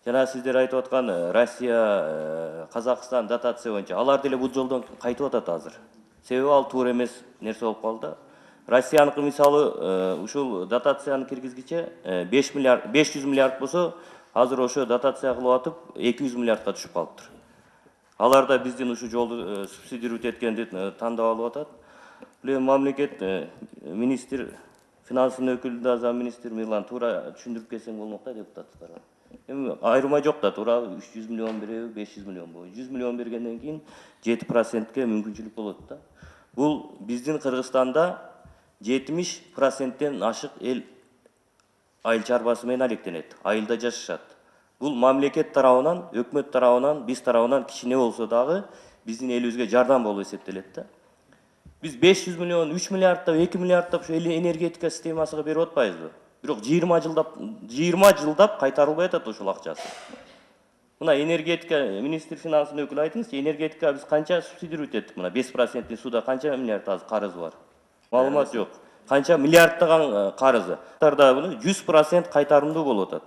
Жана сиздер айтып аткан Россия, Казакстан дотация боюнча алар деле бул жолдон кайтып атат азыр. Себеби ал туура эмес нерсе болуп калды. Россияныкы мисалы ушул дотацияны киргизгиче 500 миллиард болсо, азыр ошо дотация кылып атып 200 миллиардка түшүп калыптыр. Алар да биздин ушу жолду субсидировать эткенди тандап алып атат. Бул мамлекет министр, финансынын өкүлү да зам министр Мирлан туура түшүндүрүп кетсең болмок да депутаттарга. Эми айырма жок да, туура 300 миллион береби, 500 миллион болобу. 100 миллион бергенден кийин 7%ке мүмкүнчүлүк болот да. Бул биздин Кыргызстанда 70%тен ашык эл айыл чарбасы менен алектенет, айылда жашашат. Бул мамлекет тарабынан, өкмөт тарабынан, биз тарабынан кичине болсо дагы биздин элибизге жардам болуп эсептелет да. Біз 500 миллион, 3 миллиардтап, 2 миллиардтап ушу энергетика системасыга берип атпайбызбы? Бирок 20 жылдап кайтарылбай атат ушул акчасы. Мына энергетика министр финансынын өкүлү айтыңызчы, энергетика биз канча субсидировать эттик? Мына 5% суда канча миллиард карыз бар? Маалымат жок. Канча миллиардтаган карызы. Тарда 100% кайтарымдуу болуп атат.